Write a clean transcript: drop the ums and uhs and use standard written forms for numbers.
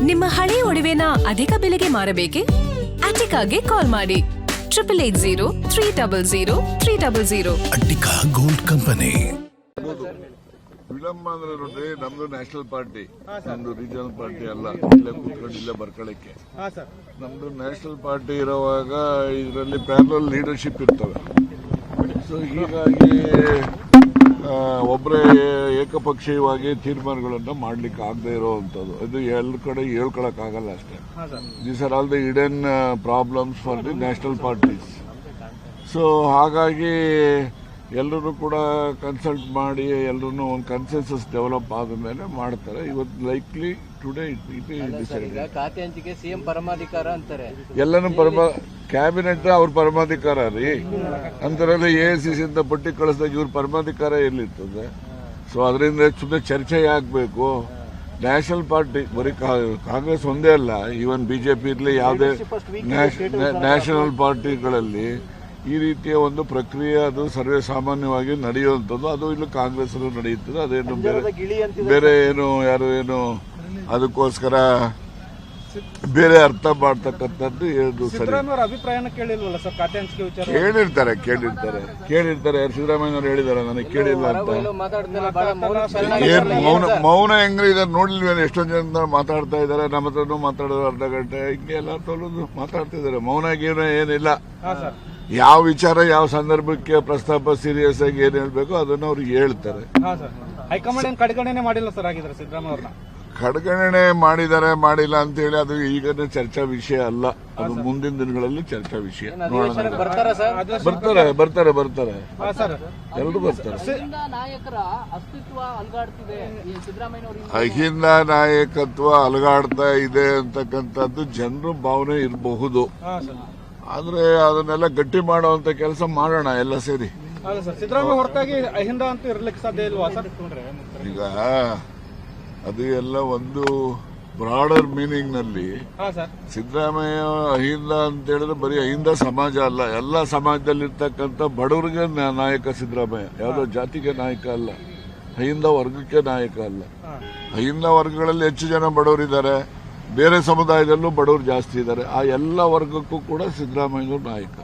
ನಿಮ್ಮ ಹಳೆಯ ಒಡವೆನ ಅಧಿಕ ಬೆಲೆಗೆ ಮಾರಬೇಕೆ? ಅಟಿಕಾಗೆ ಕಾಲ್ ಮಾಡಿ 8803000300. Attica gold company. ವಿಳಂಬ ಅಂದ್ರೆ ನೋಡ್ರಿ, ನಮ್ದು ನ್ಯಾಷನಲ್ ಪಾರ್ಟಿ, ನಮ್ದು ರೀಜನಲ್ ಪಾರ್ಟಿ ಅಲ್ಲ. ಇಲ್ಲೇ ಕೂತ್ಕೊಂಡು ಇಲ್ಲೇ ಬರ್ಕೊಳ್ಳಕ್ಕೆ. ನಮ್ದು ನ್ಯಾಷನಲ್ ಪಾರ್ಟಿ ಇರುವಾಗ ಇದರಲ್ಲಿ ಪ್ಯಾರಲಲ್ ಲೀಡರ್ಶಿಪ್ ಇರ್ತವೆ. ಸೊ ಹೀಗಾಗಿ ಒಬ್ಬರೇ ಏಕಪಕ್ಷೀಯವಾಗಿ ತೀರ್ಮಾನಗಳನ್ನು ಮಾಡ್ಲಿಕ್ಕೆ ಆಗದೆ ಇರುವಂತದ್ದು, ಇದು ಎಲ್ಲ ಕಡೆ ಹೇಳ್ಕೊಳಕ್ ಆಗಲ್ಲ ಅಷ್ಟೇ. These are all the hidden problems for the national parties. So ಹಾಗಾಗಿ ಎಲ್ಲರೂ ಕೂಡ ಕನ್ಸಲ್ಟ್ ಮಾಡಿ ಎಲ್ಲರೂ ಒಂದು ಕನ್ಸೆನ್ಸಸ್ ಡೆವಲಪ್ ಆದ ಮೇಲೆ ಮಾಡ್ತಾರೆ. ಇವತ್ತು ಲೈಕ್ಲಿ ಟುಡೇ ಖಾತೆ ಹಂಚಿಕೆ ಸಿಎಂ ಪರಮಾಧಿಕಾರ ಅಂತಾರೆ. ಎಲ್ಲನೂ ಕ್ಯಾಬಿನೆಟ್ ಅವ್ರ ಪರಮಾಧಿಕಾರ ರೀ. ಅಂತರಲ್ಲಿ AICC ಅಂತ ಪಟ್ಟಿ ಕಳಿಸಿದಾಗ ಇವ್ರ ಪರಮಾಧಿಕಾರ ಎಲ್ಲಿರ್ತದೆ? ಸೊ ಅದರಿಂದ ಸುಮ್ಮನೆ ಚರ್ಚೆ ಆಗ್ಬೇಕು. ನ್ಯಾಷನಲ್ ಪಾರ್ಟಿ ಬರೀ ಕಾಂಗ್ರೆಸ್ ಒಂದೇ ಅಲ್ಲ, ಈವನ್ ಬಿಜೆಪಿ ಇರಲಿ, ಯಾವುದೇ ನ್ಯಾಷನಲ್ ಪಾರ್ಟಿಗಳಲ್ಲಿ ಈ ರೀತಿಯ ಒಂದು ಪ್ರಕ್ರಿಯೆ ಅದು ಸರ್ವೇ ಸಾಮಾನ್ಯವಾಗಿ ನಡೆಯುವಂಥದ್ದು. ಅದು ಇಲ್ಲಿ ಕಾಂಗ್ರೆಸ್ ನಡೆಯುತ್ತದೆ. ಅದೇನು ಬೇರೆ ಏನು ಯಾರು ಏನು ಅದಕ್ಕೋಸ್ಕರ ಬೇರೆ ಅರ್ಥ ಮಾಡ್ತಕ್ಕಂಥದ್ದು ಏನು ಸರಿ. ಅಭಿಪ್ರಾಯನ ಕೇಳಿಲ್ವಲ್ಲ ಸರ್ ಖಾತೆ ಹಂಚಿಕೆ ವಿಚಾರ? ಕೇಳಿರ್ತಾರೆ. ಸಿದ್ದರಾಮಯ್ಯನವರು ಹೇಳಿದಾರೆ, ನನಗೆ ಕೇಳಿಲ್ಲ ಅಂತ. ಮೌನ ಹೆಂಗಿದ್ದಾರೆ ನೋಡ್ಲಿಲ್ವೇನು? ಎಷ್ಟೊಂದು ಜನ ಮಾತಾಡ್ತಾ ಇದ್ದಾರೆ, ನಮ್ಮ ಹತ್ರನೂ ಮಾತಾಡೋದು ಅರ್ಧ ಗಂಟೆ ಹಿಂಗೆ ಎಲ್ಲ ತೊಳೆದು ಮಾತಾಡ್ತಿದ್ದಾರೆ. ಮೌನಾಗೇನೋ ಏನಿಲ್ಲ. ಯಾವ ವಿಚಾರ ಯಾವ ಸಂದರ್ಭಕ್ಕೆ ಪ್ರಸ್ತಾಪ ಸೀರಿಯಸ್ ಆಗಿ ಏನ್ ಹೇಳ್ಬೇಕು ಅದನ್ನ ಅವ್ರಿಗೆ ಹೇಳ್ತಾರೆ. ಹೈಕಮಾಂಡ್ ಕಡೆಗಣನೆ ಮಾಡಿಲ್ಲ ಸರ್ ಆಗಿದ್ರೆ ಸಿದ್ದರಾಮಯ್ಯ ಅವ್ರನ್ನ? ಕಡೆಗಣನೆ ಮಾಡಿದ್ದಾರೆ ಮಾಡಿಲ್ಲ ಅಂತ ಹೇಳಿ ಅದು ಈಗನೇ ಚರ್ಚಾ ವಿಷಯ ಅಲ್ಲ. ಅದು ಮುಂದಿನ ದಿನಗಳಲ್ಲಿ ಚರ್ಚಾ ವಿಷಯ. ನೋಡೋಣ. ಬರ್ತಾರೆ ಎಲ್ಲರೂ ಬರ್ತಾರೆ. ಅಹಿಂದ ನಾಯಕತ್ವ ಅಲುಗಾಡ್ತಾ ಇದೆ ಅಂತಕ್ಕಂಥದ್ದು ಜನರ ಭಾವನೆ ಇರಬಹುದು. ಆದ್ರೆ ಅದನ್ನೆಲ್ಲ ಗಟ್ಟಿ ಮಾಡುವಂತ ಕೆಲಸ ಮಾಡೋಣ ಎಲ್ಲ ಸೇರಿ. ಸಿದ್ದರಾಮಯ್ಯ ಹೊರತಾಗಿ ಅಹಿಂದ ಅಂತ ಇರ್ಲಿಕ್ಕೆ ಸಾಧ್ಯ ಇಲ್ವಾ ಸರ್? ಈಗ ಅದು ಎಲ್ಲ ಒಂದು ಬ್ರಾಡರ್ ಮೀನಿಂಗ್ ನಲ್ಲಿ ಸಿದ್ದರಾಮಯ್ಯ ಅಹಿಂದ ಅಂತ ಹೇಳಿದ್ರೆ ಬರೀ ಅಹಿಂದ ಸಮಾಜ ಅಲ್ಲ, ಎಲ್ಲ ಸಮಾಜದಲ್ಲಿರ್ತಕ್ಕಂಥ ಬಡವರಿಗೆ ನಾಯಕ ಸಿದ್ದರಾಮಯ್ಯ. ಯಾವುದೋ ಜಾತಿಗೆ ನಾಯಕ ಅಲ್ಲ, ಅಹಿಂದ ವರ್ಗಕ್ಕೆ ನಾಯಕ ಅಲ್ಲ. ಅಹಿಂದ ವರ್ಗಗಳಲ್ಲಿ ಹೆಚ್ಚು ಜನ ಬಡವರಿದ್ದಾರೆ, ಬೇರೆ ಸಮುದಾಯದಲ್ಲೂ ಬಡವರು ಜಾಸ್ತಿ ಇದ್ದಾರೆ. ಆ ಎಲ್ಲ ವರ್ಗಕ್ಕೂ ಕೂಡ ಸಿದ್ದರಾಮಯ್ಯ ನಾಯಕ.